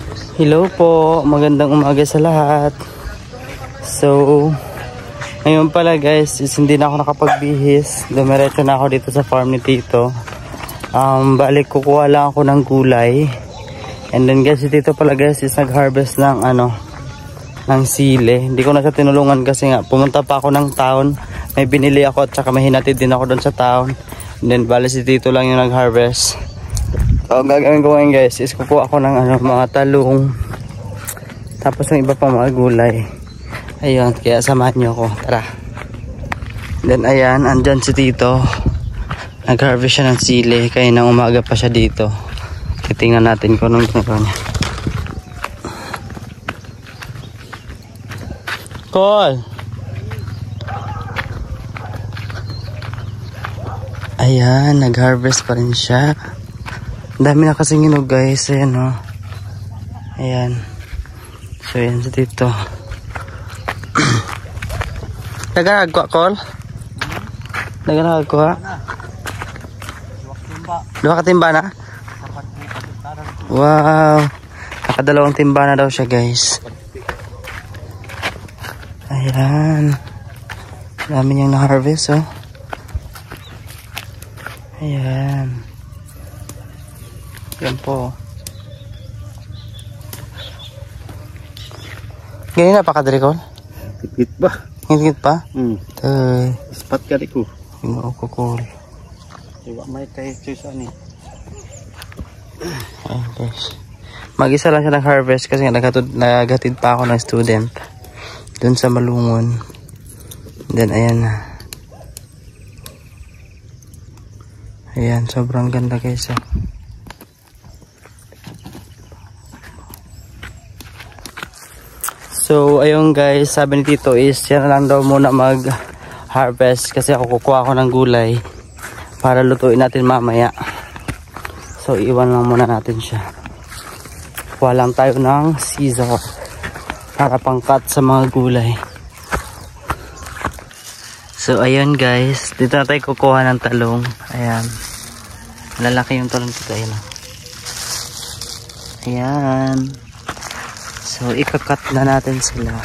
Hello po, magandang umaga sa lahat. So, ngayon pala guys, hindi na ako nakapagbihis. Dumiretso na ako dito sa farm ni Tito. Balik kukuha lang ako ng gulay. And then guys, si Tito pala guys is nag-harvest ng ng sili. Hindi ko na siya tinulungan kasi nga pumunta pa ako ng town. May binili ako at saka may hinatid din ako doon sa town. And then bali si Tito lang yung nag-harvest. So, ang gagawin ko ngayon guys is kukuha ako ng mga talong. Tapos yung iba pa mga gulay. Ayun, kaya samahan nyo ako. Tara. Then ayan, andyan si Tito. Nag-harvest siya ng sili. Kaya nang umaga pa siya dito. Titingnan natin kung anong ginagawa niya. Call! Ayan, nag-harvest pa rin siya. Ang dami na kasing hinog guys. Ayan o. Ayan. So ayan sa dito. Nagagwa call? Nagagwa? Dua katimba na? Wow. Nakadalawang timba na daw siya guys. Ayan. Dami niyang na-harvest oh. Ayan. Yan po. Ganyan na pa kadiri ko? Higit ba? Higit pa? Tay. Spat ka di ko. Yung alcohol. Iwa may tayo choice ani. Ayan guys. Mag-isa lang siya nag-harvest kasi naghatid pa ako ng student. Doon sa Malungon. Then ayan na. Ayan, sobrang ganda guys oh. So, ayun guys, sabi ni Tito is yan na lang daw muna mag-harvest kasi ako kukuha ako ng gulay para lutuin natin mamaya. So, iwan lang muna natin siya. Kuha lang tayo ng scissor para pang-cut sa mga gulay. So, ayun guys, dito na tayo kukuha ng talong. Ayan. Lalaki yung talong dito. Ayan. Ayan. So, ikakat na natin sila.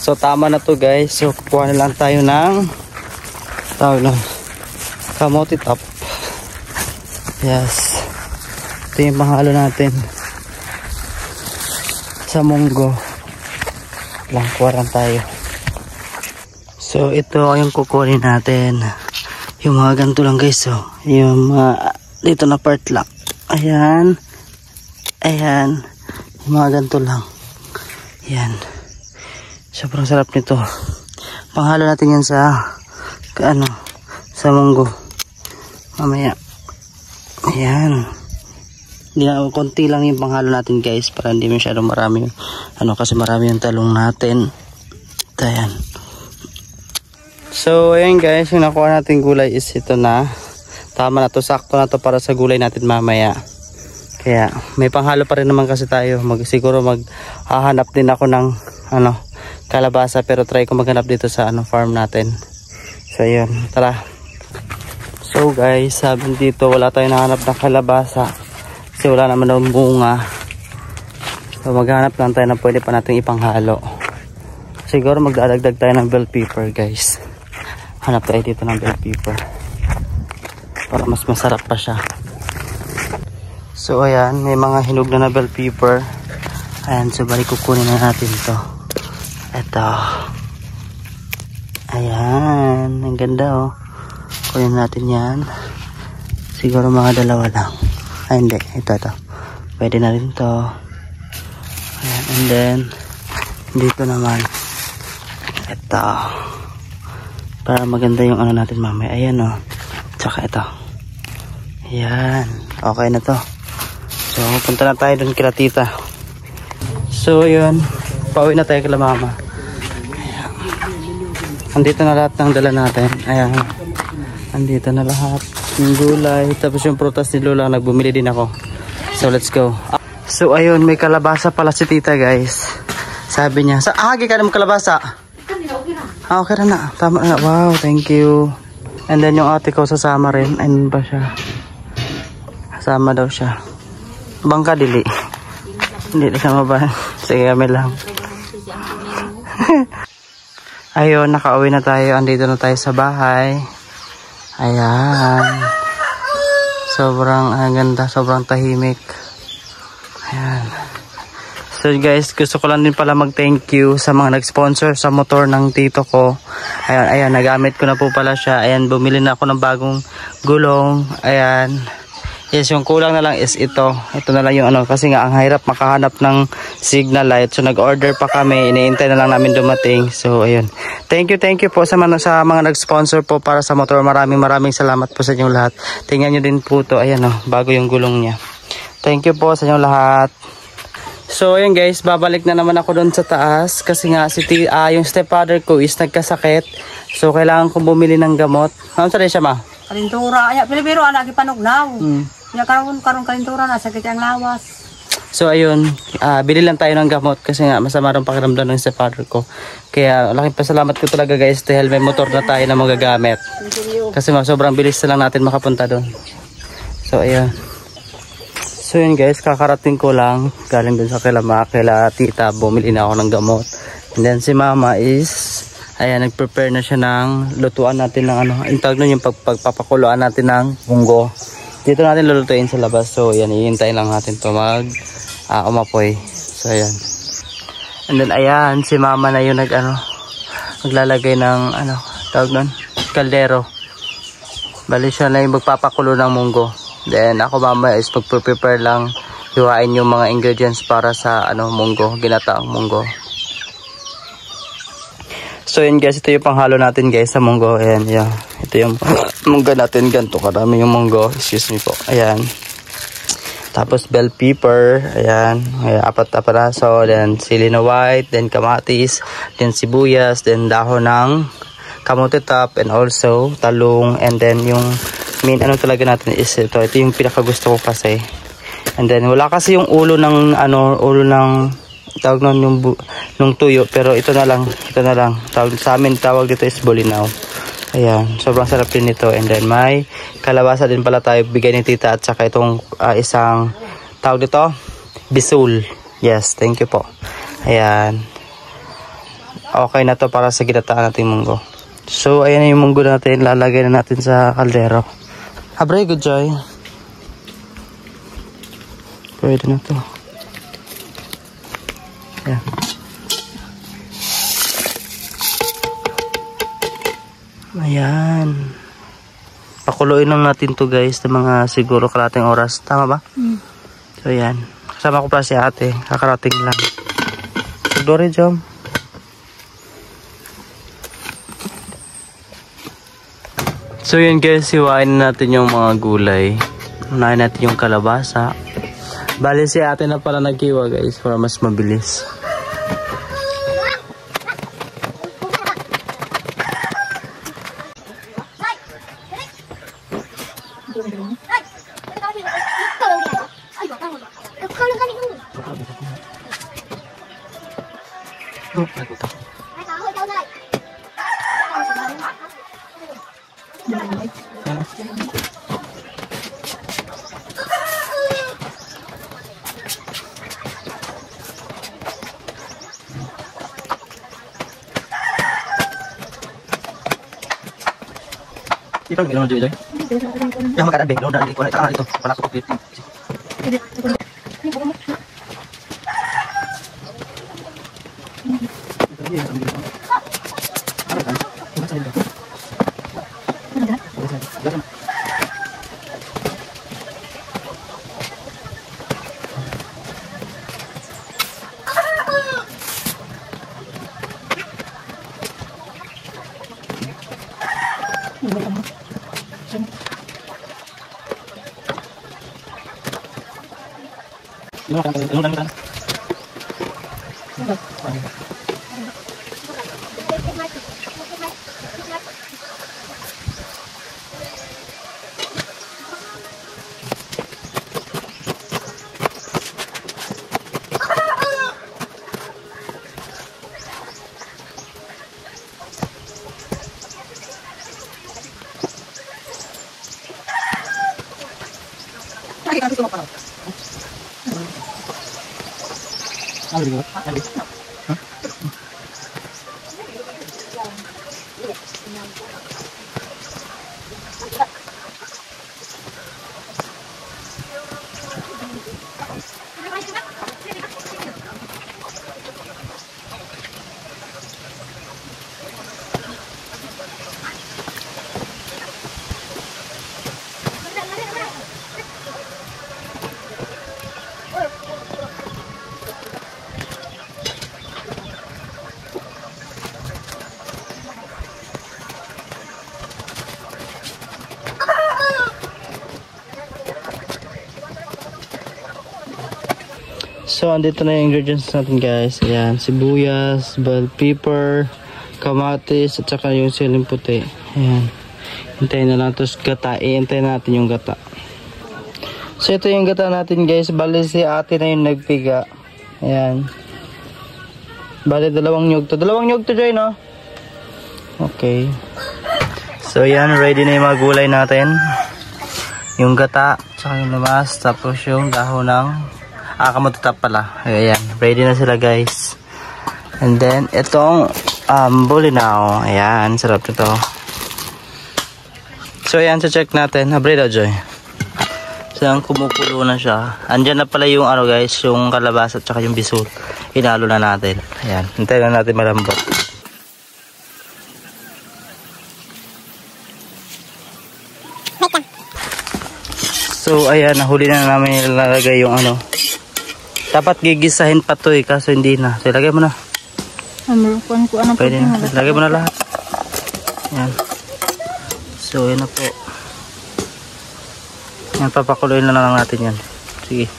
So tama na to guys. So kukuha na lang tayo ng kamote top. Yes. Ito yung panghalo natin sa munggo. Lang kuha lang tayo. So ito yung kukunin natin. Yung mga ganito lang guys. So, yung mga dito na part lang. Ayan. Ayan. Yung mga ganito lang. Ayan. Sobrang sarap nito. Panghalo natin yan sa sa munggo. Mamaya. Ayan. Konti lang yung panghalo natin guys para hindi masyadong marami. Kasi marami yung talong natin. Ayan. So ayan guys, yung nakuha natin gulay is ito na. Tama na to, sakto na to para sa gulay natin mamaya. Kaya may panghalo pa rin naman kasi tayo. Siguro maghahanap din ako ng kalabasa, pero try ko maghanap dito sa farm natin. So yun, tara. So guys, sabi dito wala tayong nahanap ng kalabasa kasi wala naman daw bunga. So maghanap lang tayo na pwede pa natin ipanghalo. Siguro magdadagdag tayo ng bell pepper guys. Hanap tayo dito ng bell pepper para mas masarap pa siya. So ayan, may mga hinog na bell pepper. Ayan, so balik kukunin na natin to. Ito. Ayan. Ang ganda oh. Kunin natin yan. Siguro mga dalawa lang. Ay hindi. Ito. Pwede na rin to. Ayan. And then dito naman. Ito. Para maganda yung ano natin mamaya. Ayan o. Tsaka ito. Ayan. Okay na to. So, punta na tayo dun kila tita. So, yun. Pauwi na tayo kila mama. Ayan. Andito na lahat ng dala natin. Ayan. Andito na lahat. Yung gulay. Tapos yung prutas ni Lola. Nagbumili din ako. So, let's go. So, ayun. May kalabasa pala si tita, guys. Sabi niya. Hagi ka na mo kalabasa. Okay na. Tama na. Wow, thank you. And then yung ate ko sasama rin. Ayun ba siya? Sama daw siya. Bangka dili. Hindi na siya mabahan. Sige kami lang. Ayun, nakauwi na tayo. Andito na tayo sa bahay. Ayan. Sobrang ganda. Sobrang tahimik. Ayan. So guys, gusto ko lang din pala mag-thank you sa mga nag-sponsor sa motor ng tito ko. Ayan, ayan, nagamit ko na po pala siya. Ayan, bumili na ako ng bagong gulong. Ayan. Yes, yung kulang na lang is ito. Ito na lang yung ano, kasi nga ang hirap makahanap ng signal light. So nag-order pa kami, iniintay na lang namin dumating. So ayun. Thank you po sa mga nag-sponsor po para sa motor. Maraming salamat po sa inyong lahat. Tingnan nyo din po to. Ayan oh, bago yung gulong niya. Thank you po sa inyong lahat. So ayun guys, babalik na naman ako doon sa taas kasi nga yung stepfather ko is nagkasakit. So kailangan kong bumili ng gamot. Ano sa siya ma? Kalintura, pero anak ipanugnaw. Ya karon kalintura na sakit ang lawas. So ayun, bili lang tayo ng gamot kasi nga masama rin pakiramdam ng stepfather ko. Kaya laking pasalamat ko talaga guys dahil may motor na tayo na magagamit. Kasi sobrang bilis na lang natin makapunta doon. So ayun. So yun guys, kakarating ko lang galing dun sa kila tita, bumili na ako ng gamot. And then si mama is ayan, nagprepare na siya ng lutuan natin ng ano, yung tawag nun yung pagpapakuluan natin ng munggo. Dito natin lulutuin sa labas. So yan, ihintayin lang natin to umapoy. So ayan. And then ayan, si mama na yung maglalagay ng tawag nun, kaldero. Bali siya na yung magpapakulo ng munggo. Then ako mama is magprepare lang, hiwain yung mga ingredients para sa munggo, ginataang munggo. So yun guys, ito yung panghalo natin guys sa munggo. Ayan, yeah. Ito yung munggo natin, ganito karami yung munggo. Excuse me po. Ayan. Tapos bell pepper, ayan, 4 na piraso, then sili na white, then kamatis, then sibuyas, then dahon ng kamote top, and also talong, and then yung main talaga natin is ito yung pinaka gusto ko kasi. And then wala kasi yung ulo ng tawag nun yung tuyo, pero ito na lang tawag sa amin, tawag dito is bulinaw. Ayan, sobrang sarap din ito. And then may kalabasa din pala tayo bigay ni tita, at saka itong isang tawag dito bisul. Yes, thank you po. Ayan, okay na to para sa ginataan natin munggo. So ayan na yung munggo natin, lalagay na natin sa kaldero. Abre, good joy. Pwede na to. Ayan. Ayan. Pakuluin lang natin to guys ng mga siguro kalating oras. Tama ba? So ayan. Kasama ko pa si ate. Kakarating lang. Dore jom. So yun guys, hiwain natin yung mga gulay. Unahin natin yung kalabasa. Bali si ate na pala naghiwa guys para mas mabilis. Ito ang gano'n dito. Yang magkadang bag, load na rin ko na ito. Pala ko dito. So, andito na yung ingredients natin guys. Ayan, sibuyas, bell pepper, kamatis, at saka yung siling puti. Ayan. Hintayin na lang. Tapos gata. Iintayin natin yung gata. So, ito yung gata natin guys. Bali si ate na yung nagpiga. Ayan. Bali, dalawang nyug to. Dalawang nyug to, Joy, no? Okay. So, ayan. Ready na yung mga gulay natin. Yung gata, tsaka yung lamas, tapos yung dahon ng kamatutap pala. Ayan, ready na sila guys. And then, itong bulinaw. Ayan, sarap ito. So, ayan, check natin. Abre daw, Joy. So, ang kumukulo na siya. Andyan na pala yung ano guys, yung kalabasa at saka yung bisul. Hinalo na natin. Ayan, hintayin na natin malambot. So, ayan, nahuli na namin ilalagay yung ano. Dapat gigisahin pa to kaso hindi na. So, ilagay mo na. Pwede na. Ilagay mo na lahat. Ayan. So, yun na po. Ayan, papakuloyin na lang natin yan. Sige.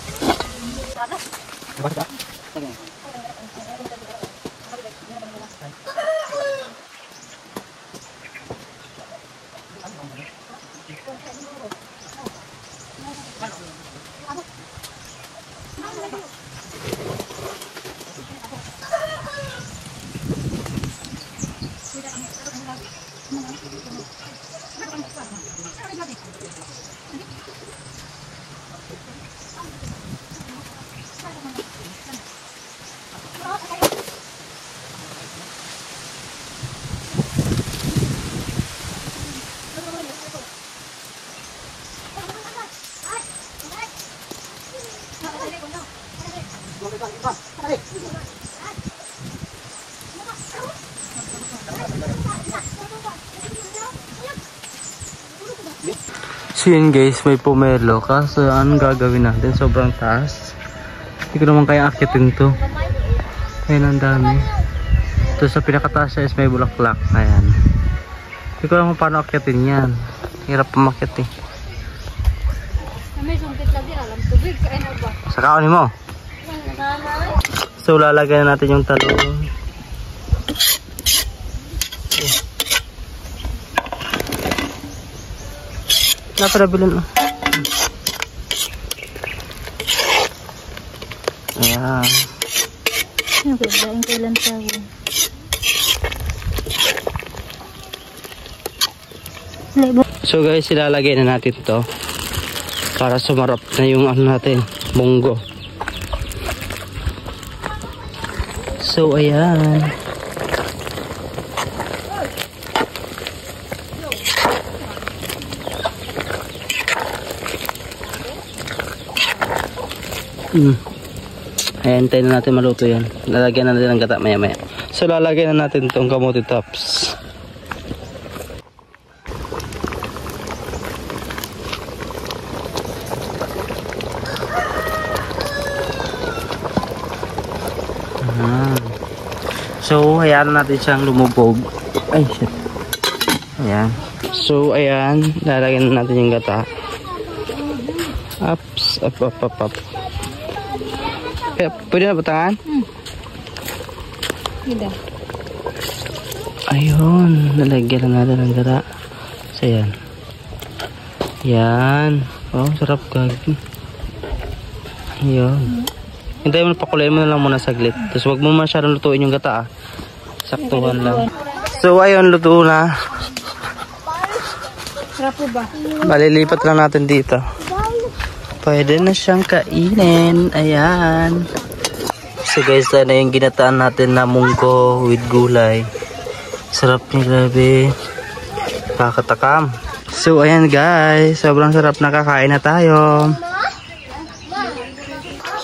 So yun guys, may pomelo. Kaso anong gagawin natin? Sobrang taas. Hindi ko naman kaya akitin to. Ayan, ang dami. Ito sa pinakataas siya is may bulaklak. Ayan. Hindi ko naman paano akitin yan. Hirap pumakit eh. Sa kaunin mo. So lalagay na natin yung talong. Naparabilan mo. Ayan. Nagdaing kailan tawon. So guys, ilalagay na natin to para sumarap na yung ano natin, munggo. So ayan. Ayan, tayo na natin maluto yan. Lalagyan na natin ng gata maya maya. So lalagyan na natin itong kamote tops. So hayaan natin siyang lumubog. Ay shit. Ayan. So, ayan. Lalagyan na natin yung gata. Ups, up. Pwede na batangan? Hindi. Ayun. Nalagyan na natin ng gata. So, ayan. Yan. Oh, sarap gagi. Ayun. Hintayin mo, pakulayin mo na lang muna saglit. Tapos wag mo masyadong lutuin yung gata, ah. Saktuhan lang. So, ayun, luto na. Sarap po ba? Malilipat lang natin dito. Pwede na siyang kainin. Ayan. So guys, ito na yung ginataan natin na munggo with gulay. Sarap niya, grabe. Kakatakam. So, ayan guys. Sobrang sarap na, kakain na tayo.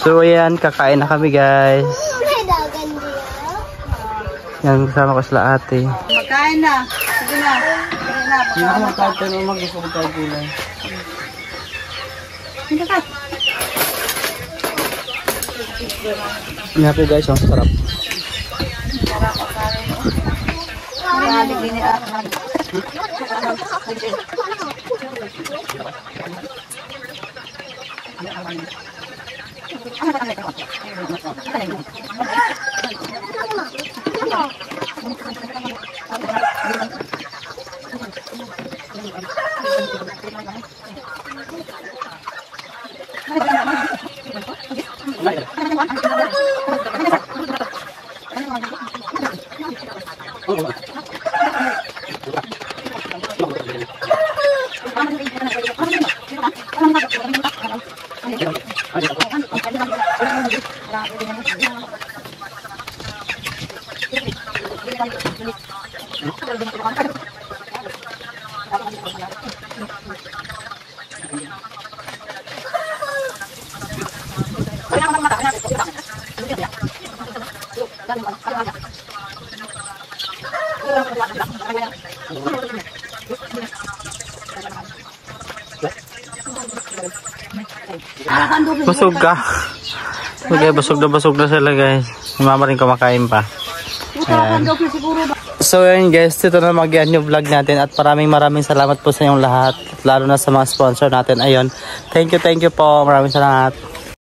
So, ayan. Kakain na kami guys. Yan, kasama ko sila ate. Magkain na. Sige na. Hindi ako magkain, pero mag-gusto ko tayo gulay. Hindi ka. Yan po guys, ang sarap. Busog ka. Okay, busog na sila guys. Si mama rin kumakain pa. Ayan. So yun guys, ito na mag-end yung vlog natin at maraming salamat po sa inyong lahat, lalo na sa mga sponsor natin. Ayun, thank you po, maraming salamat.